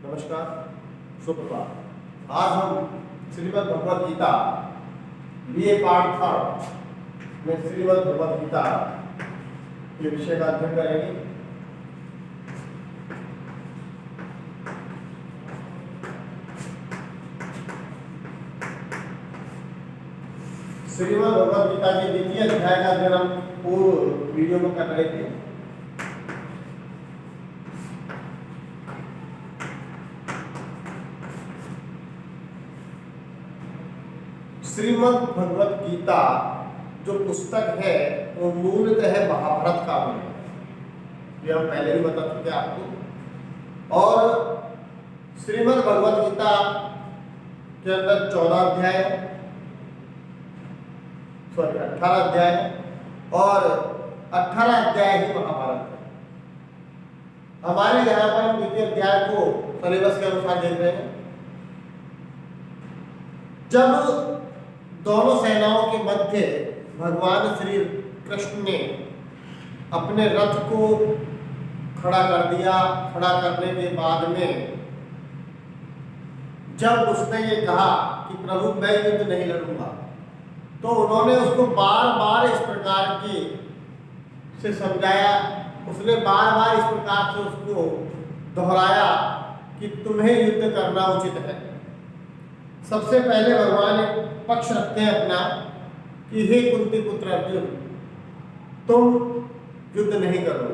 नमस्कार, सुप्रभात। आज हम Shrimad Bhagavad Gita BA part third में श्रीमद् भगवद गीता के विषय का अध्ययन करेंगे। श्रीमद् भगवद गीता के द्वितीय अध्याय का अध्ययन हम पूर्व वीडियो में कर रहे थे। श्रीमद् भगवद गीता जो पुस्तक है वो मूलतः है महाभारत काल में, ये हम पहले भी बता चुके आपको। और श्रीमद् भगवद गीता के अंदर 18 अध्याय है और 18 अध्याय ही महाभारत है। हमारे यहाँ पर हम द्वितीय अध्याय को सिलेबस के अनुसार देख रहे हैं। जब दोनों सेनाओं के मध्य भगवान श्री कृष्ण ने अपने रथ को खड़ा कर दिया, खड़ा करने के बाद में जब उसने ये कहा कि प्रभु मैं युद्ध नहीं लड़ूंगा, तो उन्होंने उसको बार बार इस प्रकार की से समझाया। उसने बार बार इस प्रकार से उसको दोहराया कि तुम्हें युद्ध करना उचित है। सबसे पहले भगवान एक पक्ष रखते हैं अपना कि हे कुंती पुत्र अर्जुन, तुम युद्ध नहीं करो।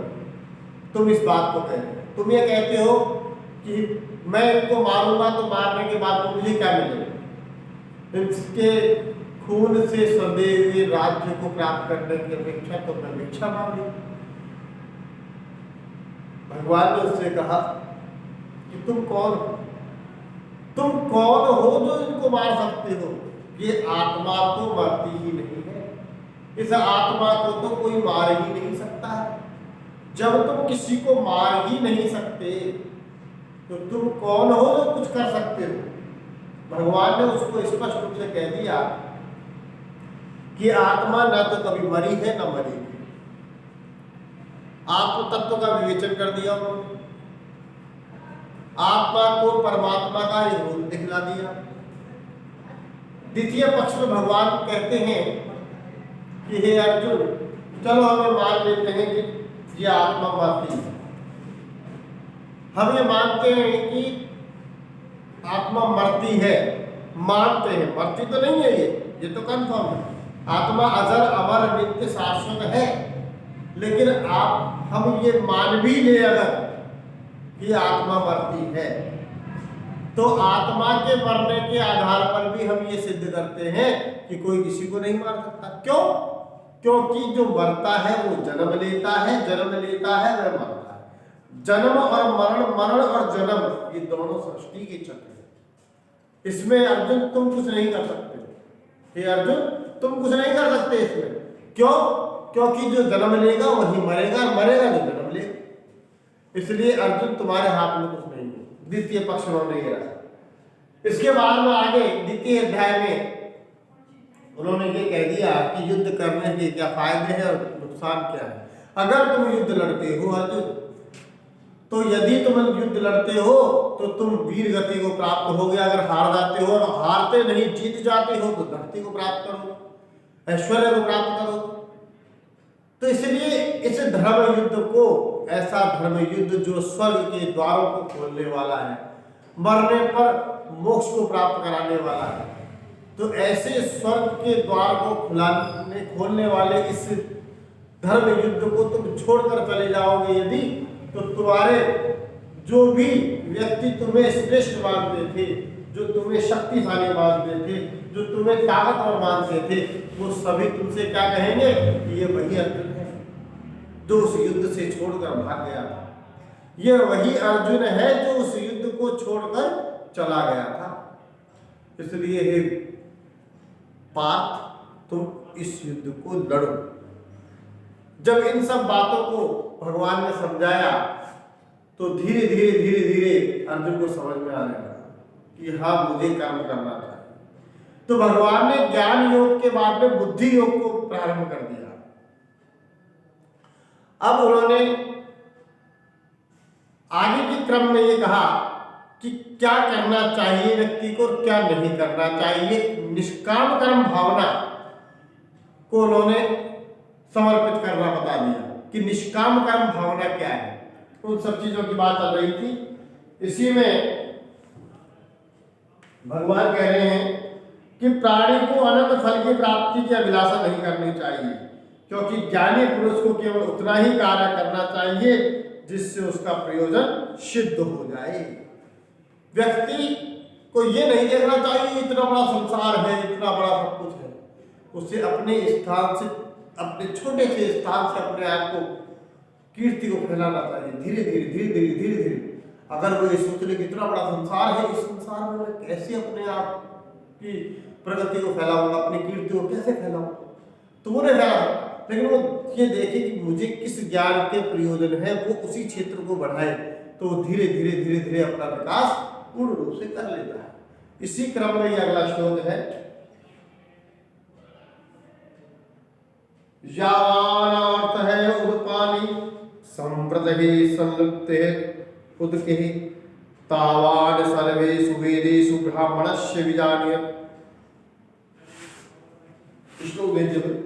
तुम इस बात को कहते हो, तुम ये कहते हो कि मैं इनको मारूंगा तो मारने के बाद में मुझे क्या मिलेगा? इसके खून से सदैव राज्य को प्राप्त करने की अपेक्षा तो मैं भिक्षा मांग लूं। भगवान ने उससे कहा कि तुम कौन हो? तुम कौन हो जो इनको मार सकते हो? ये आत्मा तो मरती ही नहीं है, इस आत्मा को तो कोई मार ही नहीं सकता है। जब तुम किसी को मार ही नहीं सकते तो तुम कौन हो जो कुछ कर सकते हो? भगवान ने उसको स्पष्ट रूप से कह दिया कि आत्मा न तो कभी मरी है न मरेगी। आत्म तत्व का विवेचन कर दिया उन्होंने, आत्मा को परमात्मा का ही रूप दिखला दिया। द्वितीय पक्ष में भगवान कहते हैं कि हे अर्जुन, चलो हमें मान लेते हैं कि ये आत्मा मरती है। हम ये मानते हैं कि आत्मा मरती है, मानते हैं, मरती तो नहीं है ये तो कंफर्म है। आत्मा अजर अमर नित्य शाश्वत है, लेकिन हम ये मान भी ले अगर कि आत्मा मरती है, तो आत्मा के मरने के आधार पर भी हम ये सिद्ध करते हैं कि कोई किसी को नहीं मार सकता। क्यों? क्योंकि जो मरता है वो जन्म लेता है, जन्म लेता है वह मरता है। जन्म और मरण, मरण और जन्म, ये दोनों सृष्टि के चक्र हैं। इसमें अर्जुन तुम कुछ नहीं कर सकते। हे अर्जुन, तुम कुछ नहीं कर सकते इसमें। क्यों? क्योंकि जो जन्म लेगा वही मरेगा, मरेगा जो जन्म लेगा। इसलिए अर्जुन तुम्हारे हाथ में कुछ नहीं है। द्वितीय पक्ष उन्होंने ये रखा। इसके बाद में आगे द्वितीय अध्याय में उन्होंने ये कह दिया कि युद्ध करने के क्या फायदे हैं और नुकसान क्या है। अगर तुम युद्ध लड़ते हो अर्जुन, तो यदि तुम युद्ध लड़ते हो तो तुम वीर गति को प्राप्त होगे। अगर हार जाते हो और हारते नहीं जीत जाते हो तो धरती को प्राप्त करो, ऐश्वर्य को प्राप्त करो। तो इसलिए इस धर्म युद्ध को, ऐसा धर्म युद्ध जो स्वर्ग के द्वारों को खोलने वाला है, मरने पर मोक्ष को प्राप्त कराने वाला है, तो ऐसे स्वर्ग के द्वार को खोलने वाले इस धर्म युद्ध को तुम छोड़कर चले जाओगे यदि, तो तुम्हारे जो भी व्यक्ति तुम्हें श्रेष्ठ मानते थे, जो तुम्हें शक्तिशाली मानते थे, जो तुम्हें ताकतवर मानते थे, वो सभी तुमसे क्या कहेंगे कि ये वही अर्जुन है जो उस युद्ध से छोड़कर भाग गया था। ये वही अर्जुन है जो उस युद्ध को छोड़कर चला गया था। इसलिए हे पार्थ, तुम इस युद्ध को लड़ो। जब इन सब बातों को भगवान ने समझाया तो धीरे धीरे धीरे धीरे अर्जुन को समझ में आने लगा कि हाँ, मुझे काम करना था। तो भगवान ने ज्ञान योग के बाद में बुद्धि योग को प्रारंभ कर दिया। अब उन्होंने आगे के क्रम में ये कहा कि क्या करना चाहिए व्यक्ति को और क्या नहीं करना चाहिए। निष्काम कर्म भावना को उन्होंने समर्पित करना बता दिया कि निष्काम कर्म भावना क्या है। उन सब चीजों की बात चल रही थी। इसी में भगवान कह रहे हैं कि प्राणी को अनंत फल की प्राप्ति की अभिलाषा नहीं करनी चाहिए, क्योंकि ज्ञानी पुरुष को केवल उतना ही कार्य करना चाहिए जिससे उसका प्रयोजन सिद्ध हो जाए। व्यक्ति को ये नहीं देखना चाहिए इतना बड़ा संसार है, इतना बड़ा सब कुछ है। उसे अपने स्थान से, अपने छोटे से स्थान से अपने आप को, कीर्ति को फैलाना चाहिए धीरे धीरे धीरे धीरे धीरे धीरे। अगर वो ये सोच ले कि इतना बड़ा संसार है, इस संसार में मैं कैसे अपने आप की प्रगति को फैलाऊंगा, अपनी कीर्ति को कैसे फैलाऊंगा, तो वो नहीं फैला। लेकिन वो ये देखे कि मुझे किस ज्ञान के प्रयोजन है, वो उसी क्षेत्र को बढ़ाए, तो धीरे धीरे धीरे धीरे अपना विकास पूर्ण रूप से कर लेता है। इसी क्रम में ये अगला श्लोक है, यावान अर्थ है उदपानी संप्रदहि संलुप्ते उदके तावान सर्वेषु वेदेषु ब्राह्मणस्य विजानीय। श्लोक देखिए,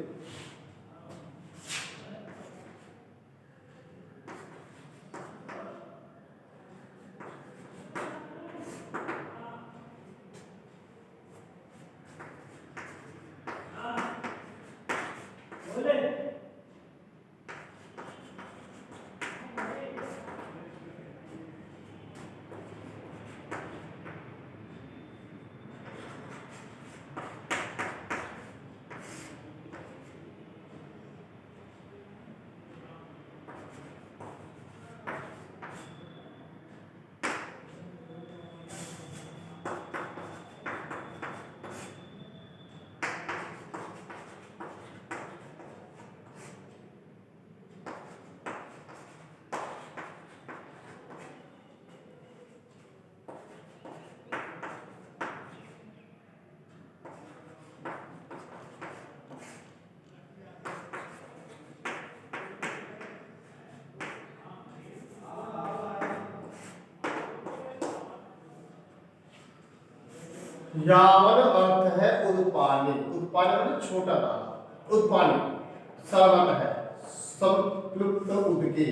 यावन अर्थ है उदपानी। उदपानी मतलब छोटा तालाब, उदपानी सर्वत है संप्लुप्त उदके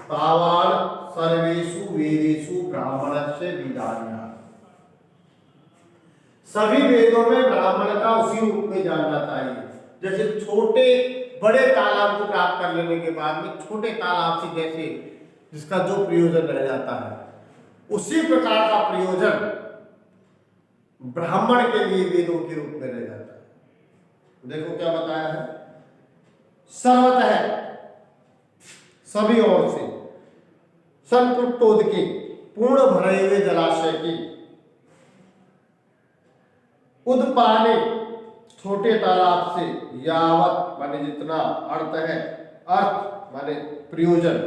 तावान सर्वेषु वेदेषु ब्राह्मणस्य विजानीय। सभी वेदों में ब्राह्मण का उसी रूप में जानना चाहिए। जैसे छोटे बड़े तालाब को प्राप्त कर लेने के बाद में छोटे तालाब से जैसे जिसका जो प्रयोजन रह जाता है, उसी प्रकार का प्रयोजन ब्राह्मण के लिए वेदों के रूप में रह जाता है। देखो क्या बताया है, सर्वत है सभी ओर से, संतृप्तोद की पूर्ण भरे हुए जलाशय की, उदपाने छोटे तालाब से, यावत माने जितना, अर्थ है अर्थ माने प्रयोजन,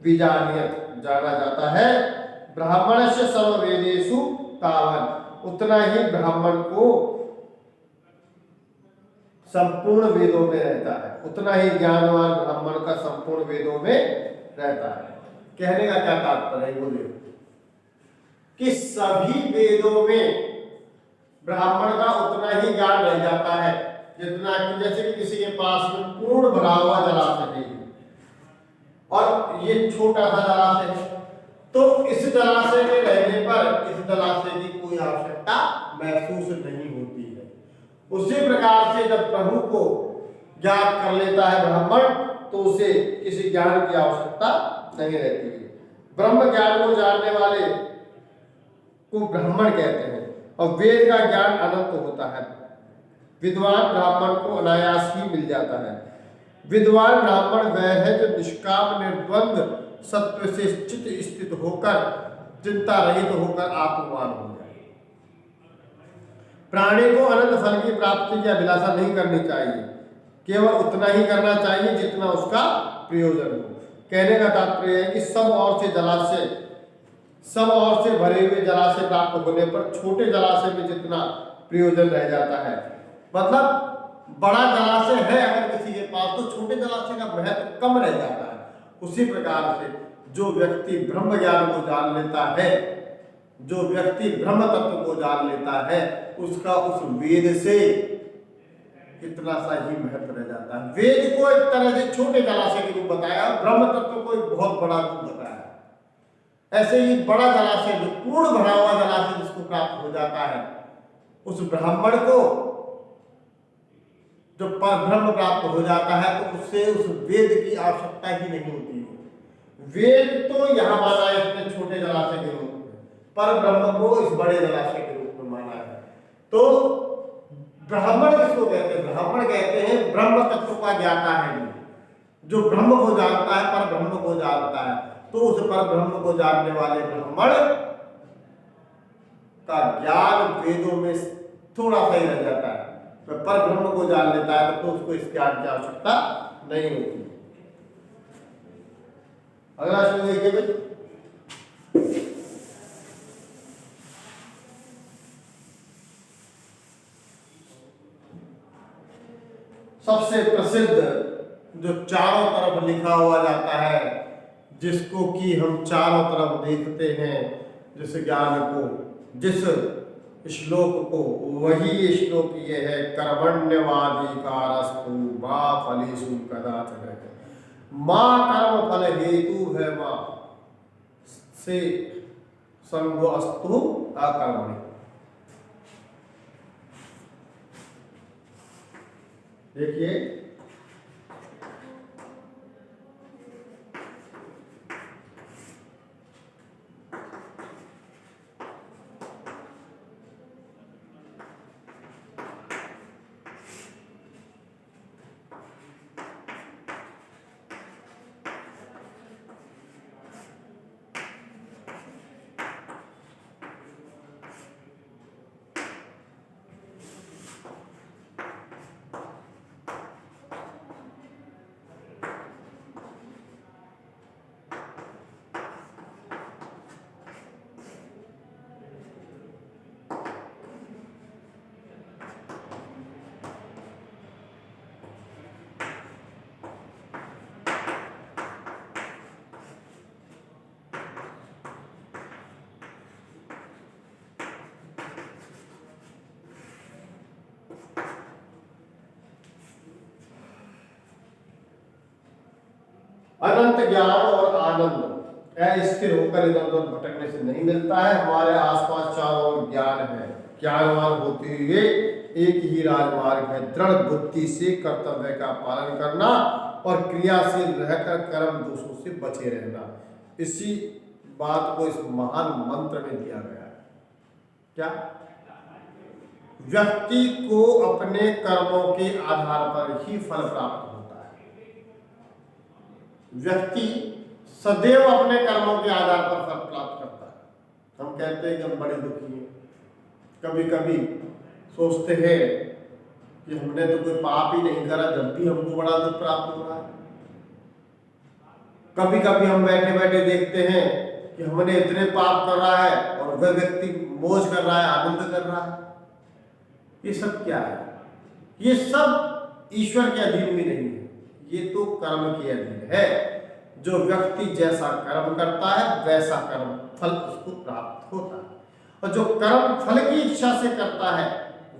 विजानियत जाना जाता है, ब्राह्मण से सर्व वेदेषु तावन उतना ही ब्राह्मण को संपूर्ण वेदों में रहता है, उतना ही ज्ञानवान ब्राह्मण का संपूर्ण वेदों में रहता है। कहने का क्या तात्पर्य है, बोलिए कि सभी वेदों में ब्राह्मण का उतना ही ज्ञान रह जाता है जितना कि जैसे कि किसी के पास में पूर्ण भरा हुआ जलाशय है और ये छोटा सा जलाशय है, तो इस जलाशय में रहने पर इस जलाशय की कोई आवश्यकता महसूस नहीं होती है। उसी प्रकार से जब प्रभु को ज्ञात कर लेता है ब्राह्मण, तो उसे किसी ज्ञान की आवश्यकता नहीं रहती है। ब्रह्म ज्ञान को जानने वाले को ब्राह्मण कहते हैं और वेद का ज्ञान अनंत होता है। विद्वान ब्राह्मण को अनायास ही मिल जाता है। विद्वान ब्राह्मण वह है जो निष्काम निर्द्वंद सत्व से चित स्थित होकर चिंता रहित होकर आत्मवान हो जाए। प्राणी को अनंत फल की प्राप्ति की अभिलाषा नहीं करनी चाहिए, केवल उतना ही करना चाहिए जितना उसका प्रयोजन हो। कहने का तात्पर्य है कि सब ओर से भरे हुए जलाशय प्राप्त होने पर छोटे जलाशय में जितना प्रयोजन रह जाता है, मतलब बड़ा जलाशय है अगर किसी के पास, तो छोटे जलाशय का महत्व कम रह जाता है। उसी प्रकार से जो व्यक्ति ब्रह्म ज्ञान को जान लेता है, जो व्यक्ति ब्रह्म तत्व को जान लेता है, उसका उस वेद से इतना सा ही महत्व रह जाता है। वेद को एक तरह से छोटे जलाशय के रूप बताया, ब्रह्म तत्व को एक बहुत बड़ा रूप बताया। ऐसे ही बड़ा जलाशय, जो पूर्ण भरा हुआ जलाशय जिसको प्राप्त हो जाता है, उस ब्राह्मण को जब ब्रह्म प्राप्त हो जाता है तो उससे उस वेद की आवश्यकता ही नहीं होती है। वेद तो यहाँ माना है इसने छोटे जलाशय के रूप में, पर ब्रह्म को इस बड़े जलाशय के रूप में माना है। तो ब्राह्मण किसको कहते हैं? ब्राह्मण कहते हैं ब्रह्म तत्व का ज्ञाता है, जो ब्रह्म को जानता है, पर ब्रह्म को जानता है। तो उस पर ब्रह्म को जानने वाले ब्राह्मण का ज्ञान वेदों में थोड़ा सा ही रह जाता है, तो पर ब्रह्म को जान लेता है तो उसको इस ज्ञान की आवश्यकता नहीं होती। अगला श्लोक देखिए भाई, सबसे प्रसिद्ध जो चारों तरफ लिखा हुआ जाता है, जिसको कि हम चारों तरफ देखते हैं, जिस ज्ञान को, जिस श्लोक को, वही श्लोक ये है, कर्मण्यवाधिकारस्तु मा फलेषु कदाचन। माँ कर्म फल हेतु है, माँ से संगो अस्तु अकर्मणि। देखिए अनंत ज्ञान और आनंद स्थिर होकर इधर उधर भटकने से नहीं मिलता है। हमारे आसपास चारों ओर ज्ञान है, ज्ञानवान होते हुए एक ही राजमार्ग है, दृढ़ बुद्धि से कर्तव्य का पालन करना और क्रियाशील रहकर कर्म दोषों से बचे रहना। इसी बात को इस महान मंत्र में दिया गया है। क्या? व्यक्ति को अपने कर्मों के आधार पर ही फल प्राप्त होता है। व्यक्ति सदैव अपने कर्मों के आधार पर फल प्राप्त करता है। हम कहते हैं कि हम बड़े दुखी हैं, कभी कभी सोचते हैं कि हमने तो कोई पाप ही नहीं करा, जब भी हमको बड़ा दुख प्राप्त हो रहा है। कभी कभी हम बैठे बैठे देखते हैं कि हमने इतने पाप कर रहा है और वह व्यक्ति मौज कर रहा है, आनंद कर रहा है। ये सब क्या है? ये सब ईश्वर के अधीन भी नहीं है, ये तो कर्म के अधीन है। जो व्यक्ति जैसा कर्म करता है वैसा कर्म फल उसको प्राप्त होता है, और जो कर्म फल की इच्छा से करता है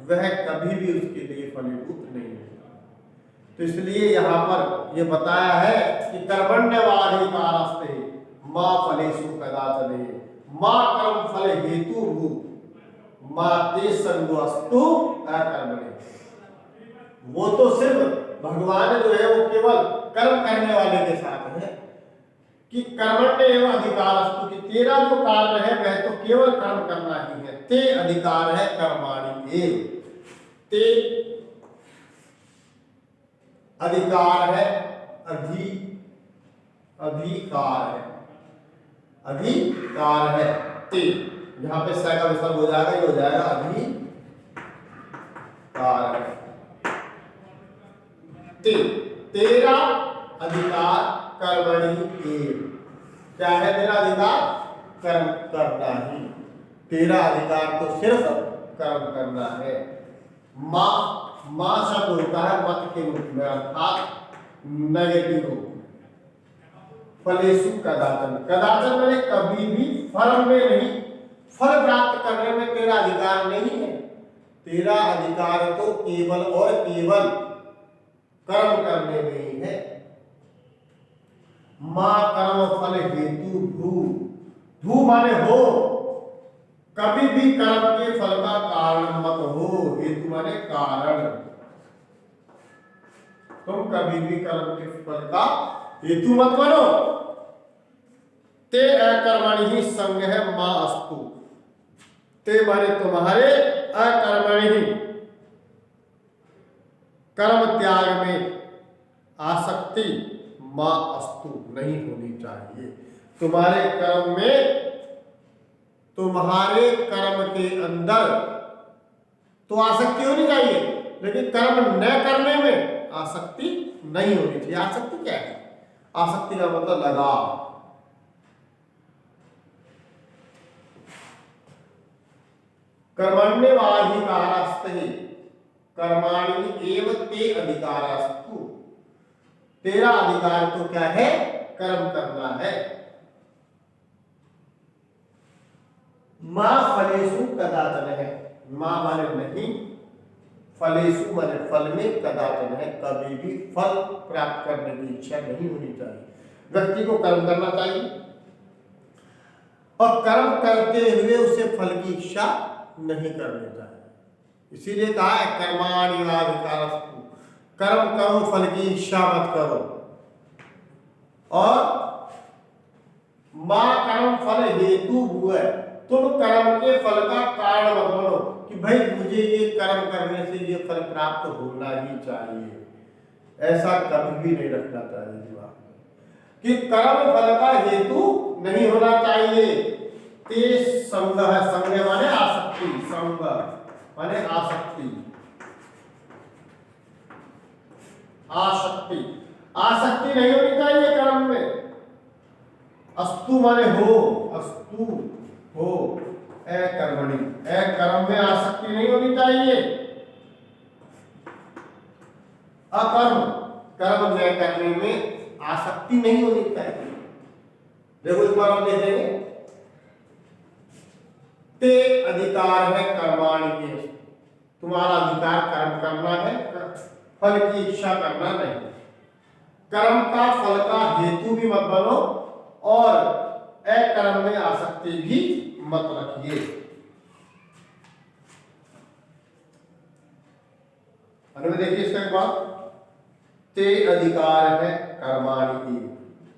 वह कभी भी उसके लिए फलीभूत नहीं होता। तो इसलिए यहाँ पर यह बताया है कि कर्मण्यवाधिकारस्ते माँ फलेषु कदाचन, माँ कर्म फल हेतु भूत माँ ते संगोस्तु अकर्मणि। वो तो सिर्फ भगवान जो है वो केवल कर्म करने वाले के साथ है कि कर्मण्य एवं अधिकारस्तु, कि तेरा जो कार्य है वह तो केवल कर्म करना ही है। ते अधिकार है कर्माणि एव, ते अधिकार है, अधिकार है, अधिकार है। ते यहाँ पे स का विसर्ग हो जाएगा, ये हो जाएगा अधिकार है। ते तेरा अधिकार कर्मणि एव, क्या है तेरा अधिकार? कर्म करना ही। तेरा अधिकार तो सिर्फ कर्म करना है। माँ माँ शब्द होता है मत के रूप में, अर्थात नेगेटिव रूप में। फलेषु कदाचन। कदाचन मैंने कभी भी, फल में नहीं, फल प्राप्त करने में तेरा अधिकार नहीं है। तेरा अधिकार तो केवल और केवल कर्म करने में ही है। मां कर्म फल हेतु भू, भू माने हो, कभी भी कर्म के फल का कारण मत हो। हेतु माने कारण, तुम कभी भी कर्म के फल का हेतु मत बनो। ते अकर्मणि ही संग है मां अस्तु, ते माने तुम्हारे, अकर्मणि ही कर्म त्याग में आसक्ति, मां अस्तु नहीं होनी चाहिए। तुम्हारे कर्म में, तुम्हारे कर्म के अंदर तो आसक्ति होनी चाहिए, लेकिन कर्म न करने में आसक्ति नहीं होनी चाहिए। आसक्ति क्या है? आसक्ति का मतलब लगाव। कर्मण्येवाधिकारस्ते कर्माणि एव ते अधिकारस्तु, तेरा अधिकार तो क्या है? कर्म करना है। मां फलेषु कदाचन है, मां माने नहीं, फलेषु माने फल में, कदाचन है कभी भी फल प्राप्त करने की इच्छा नहीं होनी चाहिए। व्यक्ति को कर्म करना चाहिए और कर्म करते हुए उसे फल की इच्छा नहीं करनी चाहिए। इसीलिए कहा है कर्माण्येवाधिकारस्तु, कर्म करो, फल की इच्छा मत करो। और मां कर्म फल हेतु हुए, तुम कर्म के फल का कारण मत बनो कि भाई मुझे ये कर्म करने से ये फल प्राप्त होना ही चाहिए। ऐसा कभी भी नहीं रखना चाहिए दिमाग में कि कर्म फल का हेतु नहीं होना चाहिए। ते संग है, संग माने आसक्ति, संग माने आसक्ति, आसक्ति, आसक्ति नहीं होनी चाहिए कर्म में। अस्तु माने हो, अस्तु हो, अकर्मणि, कर्म में आसक्ति नहीं होनी चाहिए। अकर्म, कर्म न करने में आसक्ति नहीं होनी चाहिए। देखो एक बार हम देखेंगे, ते अधिकार है कर्माणि के, तुम्हारा अधिकार कर्म करना है, फल की इच्छा करना नहीं। कर्म का फल का हेतु भी मत बनो और अकर्म में आसक्ति भी मत रखिए। अनुमेय देखिए इसका एक बात, ते अधिकार है कर्माणि की,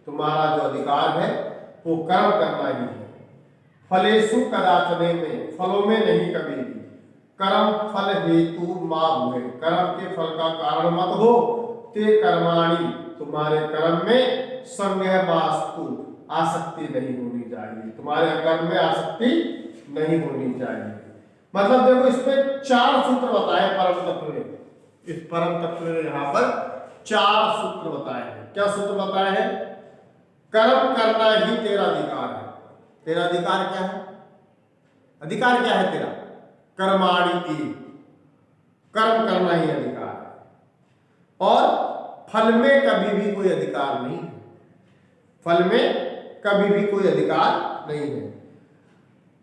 तुम्हारा जो अधिकार है वो कर्म करना ही है। फलेषु कदाचने में, फलों में नहीं कभी भी। कर्म फल हेतु मां हुए, कर्म के फल का कारण मत हो। ते कर्माणि, तुम्हारे कर्म में संज्ञा वास्तु, आसक्ति नहीं होनी चाहिए। तुम्हारे कर्म में आसक्ति नहीं होनी चाहिए। मतलब देखो इसमें 4 सूत्र बताए परम तत्व ने, इस परम तत्व ने यहाँ पर 4 सूत्र बताए हैं। क्या सूत्र बताए हैं? कर्म करना ही तेरा अधिकार है। तेरा अधिकार क्या है? अधिकार क्या है तेरा? कर्माणि की, कर्म करना ही अधिकार है। और फल में कभी भी कोई अधिकार नहीं है। फल में कभी भी कोई अधिकार नहीं है।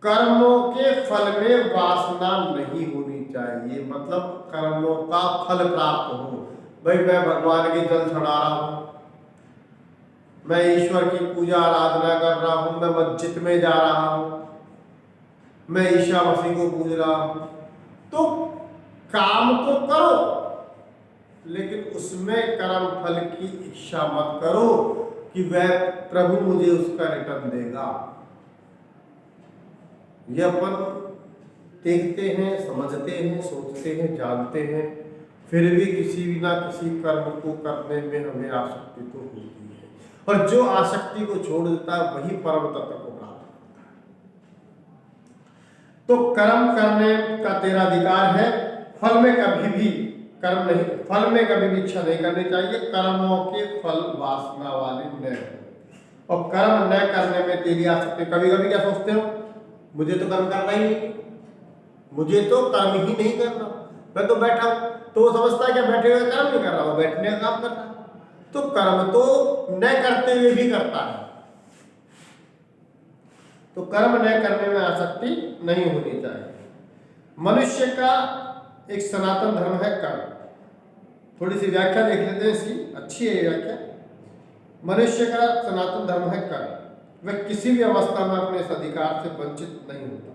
कर्मों के फल में वासना नहीं होनी चाहिए, मतलब कर्मों का फल प्राप्त हो। भाई मैं भगवान के जल चढ़ा रहा हूं, मैं ईश्वर की पूजा आराधना कर रहा हूं, मैं मस्जिद में जा रहा हूं, मैं ईशा मसीह को पूज रहा हूं, तो काम तो करो लेकिन उसमें कर्म फल की इच्छा मत करो कि वह प्रभु मुझे उसका रिटर्न देगा। ये अपन देखते हैं, समझते हैं, सोचते हैं, जानते हैं, फिर भी किसी भी ना किसी कर्म को करने में हमें आसक्ति तो होती है। और जो आसक्ति को छोड़ देता है वही परम तत्व को प्राप्त करता है। तो कर्म करने का तेरा अधिकार है, फल में कभी भी कर्म नहीं, फल में कभी भी इच्छा नहीं करनी चाहिए। कर्मों के फल वासना वाले न हो, और कर्म न करने में तेरी आसक्ति। कभी कभी क्या सोचते हो, मुझे तो कर्म करना ही नहीं, मुझे तो कर्म ही नहीं करना, मैं तो बैठा हूं। तो वो समझता है कि बैठे हुए कर्म नहीं कर रहा, वो बैठने का काम कर रहा है। तो कर्म तो न करते हुए भी करता है, तो कर्म न करने में आसक्ति नहीं होनी चाहिए। मनुष्य का एक सनातन धर्म है कर्म। थोड़ी सी व्याख्या देख लेते हैं इसकी, अच्छी है ये व्याख्या। मनुष्य का सनातन धर्म है कर्म। वह किसी भी अवस्था में अपने इस अधिकार से वंचित नहीं होता,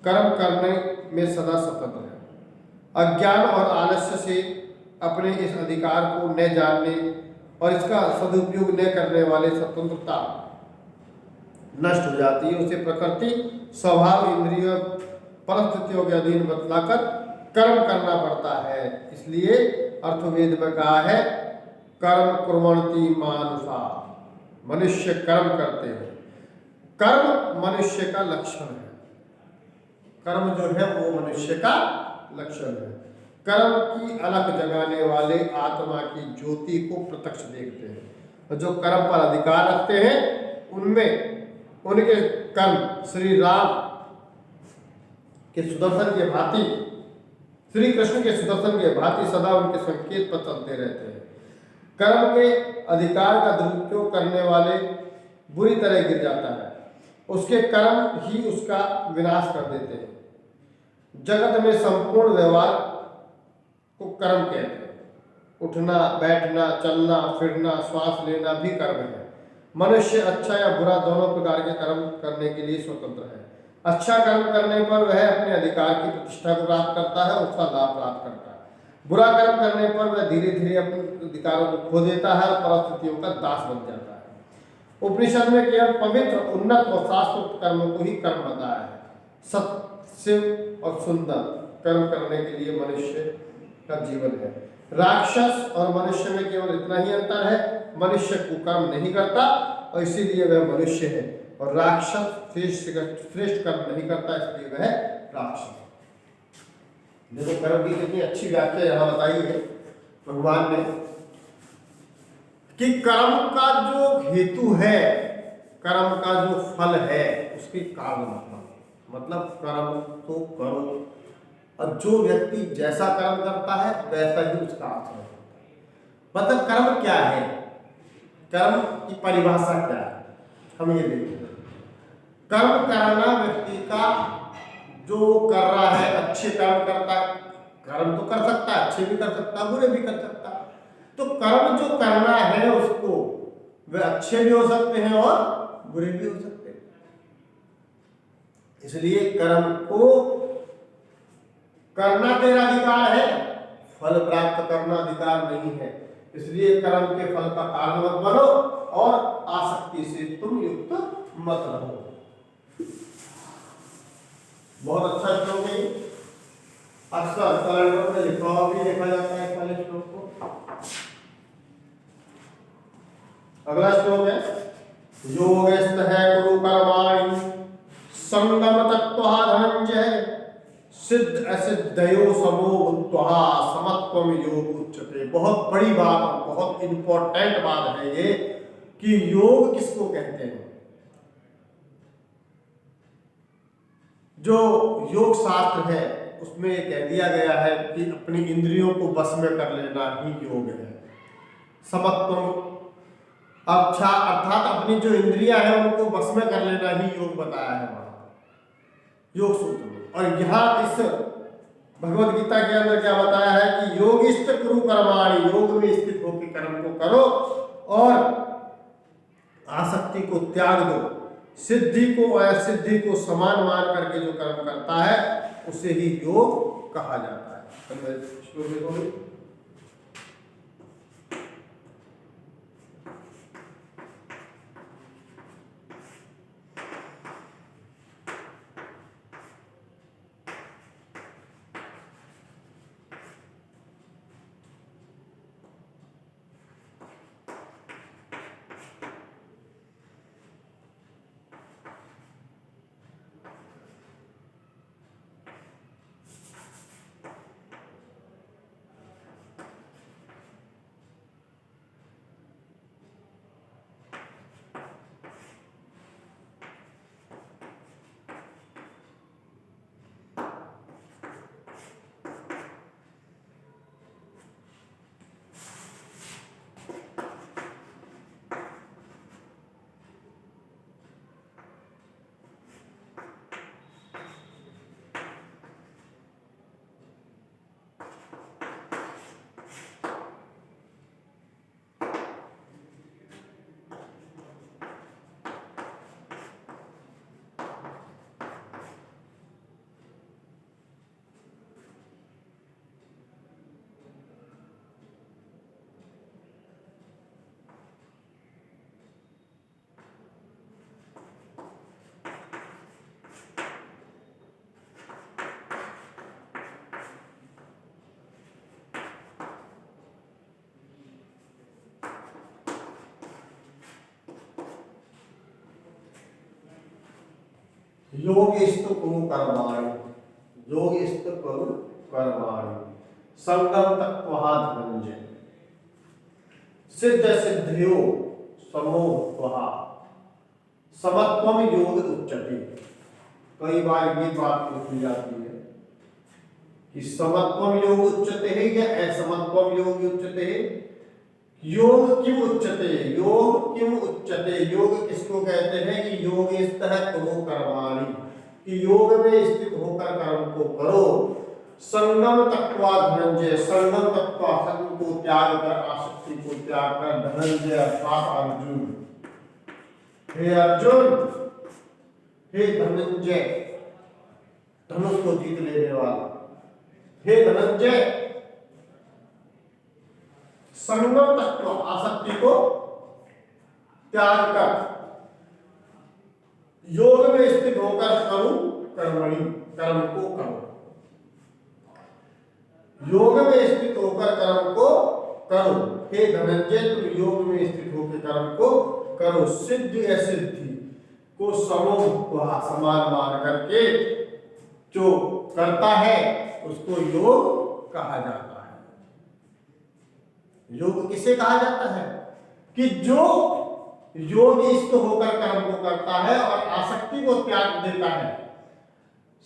कर्म करने में सदा स्वतंत्र है। अज्ञान और आलस्य से अपने इस अधिकार को न जानने और इसका सदुपयोग न करने वाले स्वतंत्रता नष्ट हो जाती है। उसे प्रकृति, स्वभाव, इंद्रियों, परिस्थितियों के अधीन बतलाकर कर्म करना पड़ता है। इसलिए अर्थवेद में कहा है कर्म कुर्वन्ति मानुषा, मनुष्य कर्म करते हैं। कर्म मनुष्य का लक्षण है, कर्म जो है वो मनुष्य का लक्षण है। कर्म की अलख जगाने वाले आत्मा की ज्योति को प्रत्यक्ष देखते हैं, और जो कर्म पर अधिकार रखते हैं उनमें उनके कर्म श्री राम के सुदर्शन के भांति, श्री कृष्ण के सुदर्शन के भांति सदा उनके संकेत पर चलते रहते हैं। कर्म के अधिकार का दुरुपयोग करने वाले बुरी तरह गिर जाता है, उसके कर्म ही उसका विनाश कर देते हैं। जगत में संपूर्ण व्यवहार को कर्म कहते हैं। उठना, बैठना, चलना, फिरना, श्वास लेना भी कर्म है। मनुष्य अच्छा या बुरा दोनों प्रकार के कर्म करने के लिए स्वतंत्र है। अच्छा कर्म करने पर वह अपने अधिकार की प्रतिष्ठा को प्राप्त करता है, उसका लाभ प्राप्त करता है। बुरा कर्म करने पर वह धीरे धीरे अपने अधिकारों को खो देता है और परिस्थितियों का दास बन जाता है। उपनिषद में केवल पवित्र, उन्नत और शाश्वत कर्मों को ही कर्म बताया है। सत्य और सुंदर कर्म करने के लिए मनुष्य का जीवन है। राक्षस और मनुष्य में केवल इतना ही अंतर है, मनुष्य कुकर्म नहीं करता और इसीलिए वह मनुष्य है, और राक्षस श्रेष्ठ कर्म नहीं करता इसलिए वह राक्षस। देखो कर्म की कितनी अच्छी व्याख्या यहाँ बताई है भगवान ने, कि कर्म का जो हेतु है, कर्म का जो फल है, उसके कारण मतलब कर्म तो करो, और जो व्यक्ति जैसा कर्म करता है वैसा ही उसका आचरण होता है। मतलब कर्म क्या है, कर्म की परिभाषा क्या है, हम ये देखते हैं। कर्म करना व्यक्ति का जो कर रहा है, अच्छे कर्म करता है, कर्म तो कर सकता है, अच्छे भी कर सकता है, बुरे भी कर सकता है। तो कर्म जो करना है उसको, वे अच्छे भी हो सकते हैं और बुरे भी हो सकते हैं। इसलिए कर्म को करना तेरा अधिकार है, फल प्राप्त करना अधिकार नहीं है। इसलिए कर्म के फल का कारण मत बनो और आसक्ति से तुम युक्त मत रहो। बहुत अच्छा श्लोक है, अक्सर कैलेंडर में लिखा हुआ भी देखा जाता है पहले श्लोक को। अगला श्लोक है योगस्थ है गुरु कर्माणि संगम तत्त्वा धनंजय सिद्ध असिद्धयो समो भूत्वा समत्वम योग उच्यते। बहुत बड़ी बात और बहुत इंपॉर्टेंट बात है ये, कि योग किसको कहते हैं। जो योग शास्त्र है उसमें कह दिया गया है कि अपनी इंद्रियों को वश में कर लेना ही योग है। समत्वम अच्छा अर्थात अपनी जो इंद्रियां हैं उनको वश में कर लेना ही योग बताया है वहां योग सूत्र में। और यहाँ इस भगवद गीता के अंदर क्या बताया है कि योगिष्ठ कुरु कर्माणि, योग में स्थित होकर कर्म को करो और आसक्ति को त्याग दो। सिद्धि को असिद्धि को समान मान करके जो कर्म करता है उसे ही योग कहा जाता है। योगिस्तु कुरु कर्माणि, योगिस्तु कुरु कर्माणि, संगम तत्त्वः धनंजय, सिद्ध सिद्धियो समोत्वः, समत्वम योग उच्यते। कई बार ये बात पूछी जाती है कि समत्वम योग उच्यते है या असमत्वम योग उच्यते है। योग क्यों उच्यते, योग क्यों उच्यते, योग किसको कहते हैं कि योगिस्तः कुरु कर्माणि, कि योग में स्थित होकर कर्म को करो। संगम तत्वा धनंजय, संगम तत्वा संग को त्याग कर, आसक्ति को त्याग कर, धनंजय अर्थात अर्जुन, हे अर्जुन, हे धनंजय, धनुष को जीत लेने वाला, हे धनंजय, संगम तत्व आसक्ति को त्याग कर, योग में स्थित होकर करूं कर्मणि, कर्म को करो, योग में स्थित होकर कर्म को करो। हे धनंजय, तुम योग में स्थित होकर कर्म को करो। सिद्धि असिद्धि को समोह समान मान करके जो करता है उसको योग कहा जाता है। योग किसे कहा जाता है कि जो योगिस्त होकर कर्म को करता है और आसक्ति को त्याग देता है,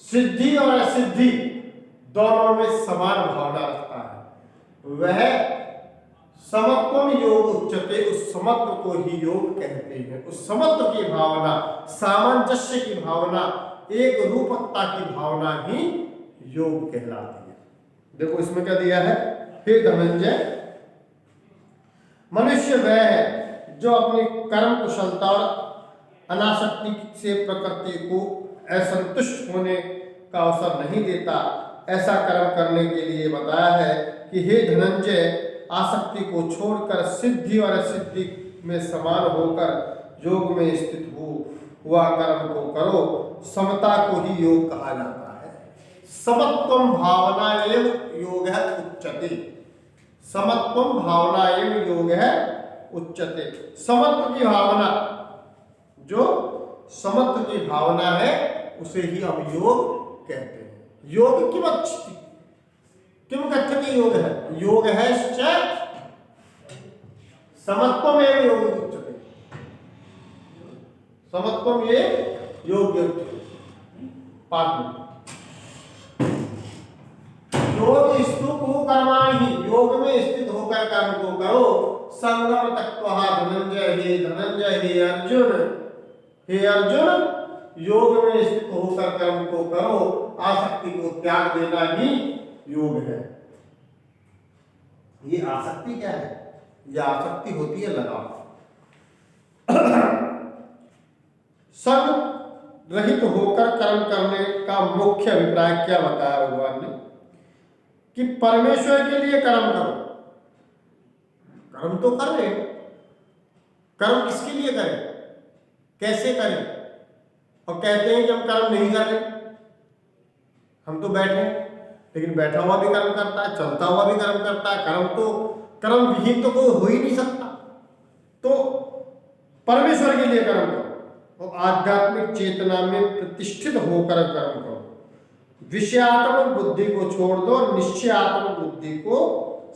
सिद्धि और असिद्धि दोनों में समान भावना रखता है, वह समत्वम योग उच्यते, उस समत्व को ही योग कहते हैं। उस समत्व की भावना, सामंजस्य की भावना, एक रूपकता की भावना ही योग कहलाती है। देखो इसमें क्या दिया है, हे धनंजय, मनुष्य वह है जो अपनी कर्म कुशलता और अनासक्ति से प्रकृति को असंतुष्ट होने का अवसर नहीं देता। ऐसा कर्म करने के लिए बताया है कि हे धनंजय, आसक्ति को छोड़कर सिद्धि और असिद्धि में समान होकर योग में स्थित हुआ कर्म को करो। समता को ही योग कहा जाता है। समत्वम भावना एवं योग है उच्यते, समत्वम भावना एवं योग है उच्यते। समत्व की भावना, जो समत्व की भावना है उसे ही हम योग कहते हैं। योग किम अच्छी, किम कथ्यते योग है, योग है समत्वम एवं योग उच्यते, समत्वम ये योग पाठ में योग स्तु कर्माणि, योग में स्थित होकर कर्म को करो। संगम तत्वः धनंजय, हे धनंजय, हे अर्जुन, हे अर्जुन, योग में स्थित होकर कर्म को करो। आसक्ति को त्याग देना ही योग है। ये आसक्ति क्या है, ये आसक्ति होती है लगाव। संग रहित होकर कर्म करने का मुख्य अभिप्राय क्या बताया भगवान ने कि परमेश्वर के लिए कर्म करो। कर्म तो कर रहे, कर्म किसके लिए करें, कैसे करें, और कहते हैं कि हम कर्म नहीं कर रहे, हम तो बैठे, लेकिन बैठा हुआ भी कर्म करता है, चलता हुआ भी कर्म करता है। कर्म तो, कर्म विहीन तो कोई हो ही नहीं सकता। तो परमेश्वर के लिए कर्म करो और आध्यात्मिक चेतना में प्रतिष्ठित होकर कर्म करो। विषयात्मक बुद्धि को छोड़ दो और निश्चयात्मक बुद्धि को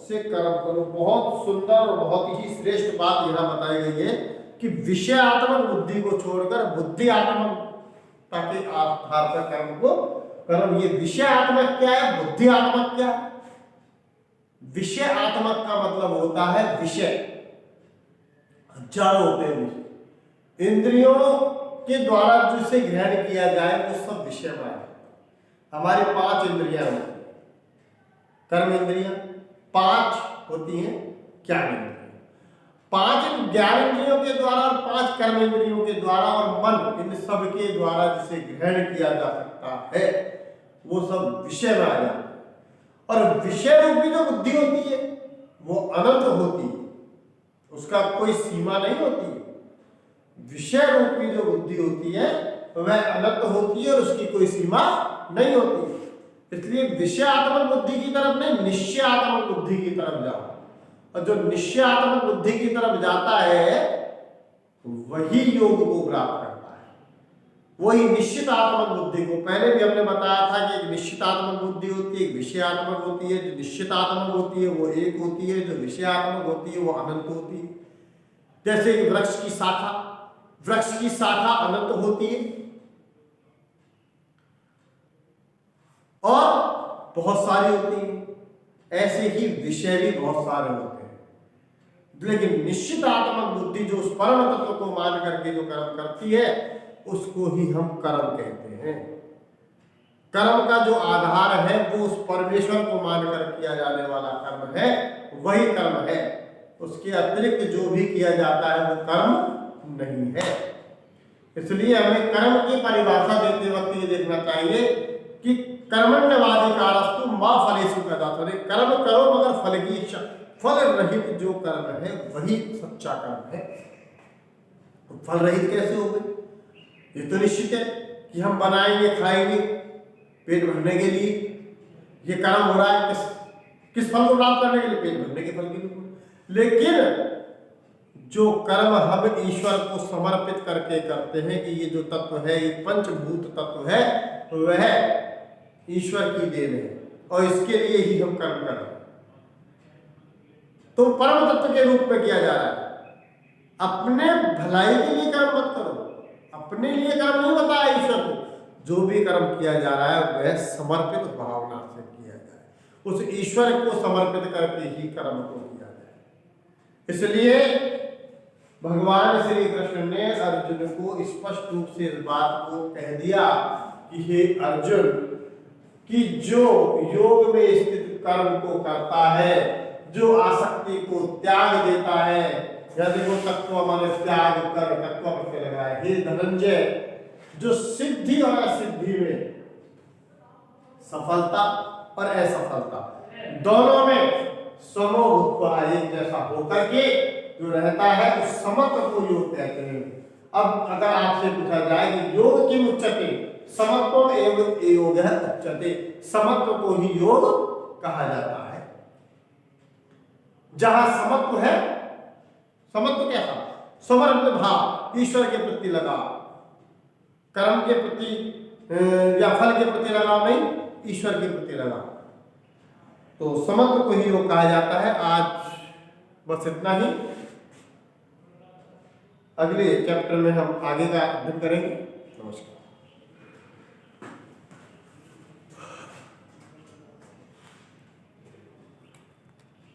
से कर्म करो। बहुत सुंदर और बहुत ही श्रेष्ठ बात यहाँ बताई गई है कि विषयात्मक बुद्धि को छोड़कर बुद्धियात्मकता के आधार पर कर्म को कर्म। ये विषय आत्मक क्या है, बुद्धि आत्मक क्या है। विषय आत्मक का मतलब होता है विषय, हजार होते हैं विषय, इंद्रियों के द्वारा जिसे ग्रहण किया जाए वो सब विषय माने। हमारी 5 इंद्रियां होती हैं, कर्म इंद्रियां 5 होती हैं, ज्ञान इंद्रियां 5 ज्ञान इंद्रियों के द्वारा और 5 कर्म इंद्रियों के द्वारा और मन, इन सब के द्वारा जिसे ग्रहण किया जा सकता है वो सब विषय में आ जाता है। और विषय रूपी जो बुद्धि होती है वो अनंत होती है, उसका कोई सीमा नहीं होती है। विषय रूपी जो बुद्धि होती है वह अनंत होती है और उसकी कोई सीमा नहीं होती है। इसलिए विषयात्मक बुद्धि की तरफ नहीं, निश्चयात्मक बुद्धि की तरफ जाओ। और जो निश्चयात्मक बुद्धि की तरफ जाता है वही योग को प्राप्त करता है, वही निश्चितात्मक बुद्धि को, पहले भी हमने बताया था कि एक निश्चितात्मक बुद्धि होती है, एक विषयात्मक होती है। जो निश्चितात्मक होती है वो एक होती है, जो विषयात्मक होती है वो अनंत होती है। जैसे एक वृक्ष की शाखा अनंत होती है और बहुत सारी होती है, ऐसे ही विषय भी बहुत सारे होते हैं। लेकिन निश्चितात्मक बुद्धि जो उस परम तत्व को मान करके जो कर्म करती है उसको ही हम कर्म कहते हैं। कर्म का जो आधार है वो उस परमेश्वर को मानकर किया जाने वाला कर्म है, वही कर्म है। उसके अतिरिक्त जो भी किया जाता है वो कर्म नहीं है। इसलिए हमें कर्म की परिभाषा देते वक्त ये देखना चाहिए कि कर्मण्यवाधिकारस्तु मा फलेषु कदाचन। कर्म करो मगर फल की इच्छा, फल रहित जो कर्म है वही सच्चा कर्म है। तो फल रहित कैसे हो गई? ये तो निश्चित है कि हम बनाएंगे खाएंगे पेट भरने के लिए, ये कर्म हो रहा है किस फल को प्राप्त करने के लिए? पेट भरने के फल के लिए। लेकिन जो कर्म हम ईश्वर को समर्पित करके करते हैं कि ये जो तत्व है, ये पंचभूत तत्व है, वह ईश्वर की देन है और इसके लिए ही हम कर्म कर रहे हैं। तो परम तत्व के रूप में किया जा रहा है। अपने भलाई के लिए कर्म मत करो, अपने लिए कर्म नहीं बताया ईश्वर को। जो भी कर्म किया जा रहा है वह समर्पित भावना से किया जाए, उस ईश्वर को समर्पित करके ही कर्म को किया जाए। इसलिए भगवान श्री कृष्ण ने अर्जुन को स्पष्ट रूप से इस बात को कह दिया कि हे अर्जुन, कि जो योग में स्थित कर्म को करता है, जो आसक्ति को त्याग देता है, यदि वो तत्व माने त्याग कर तत्व पर लगा है, हे धनंजय, जो सिद्धि और असिद्धि में, सफलता और असफलता दोनों में समो भूत्वा एक जैसा होकर के जो रहता है उस समत्व को योग कहते हैं। अब अगर आपसे पूछा जाए कि योग किम उच्यते, समत्व एवं योगः उच्यते, समत्व को ही योग कहा जाता है। जहां समत्व है, समत्व क्या था? समर्पित भाव, ईश्वर के प्रति लगाव, कर्म के प्रति या फल के प्रति लगाव नहीं, ईश्वर के प्रति लगाव, तो समत्व को ही योग कहा जाता है। आज बस इतना ही। अगले चैप्टर में हम आगे का अध्ययन करेंगे। नमस्कार।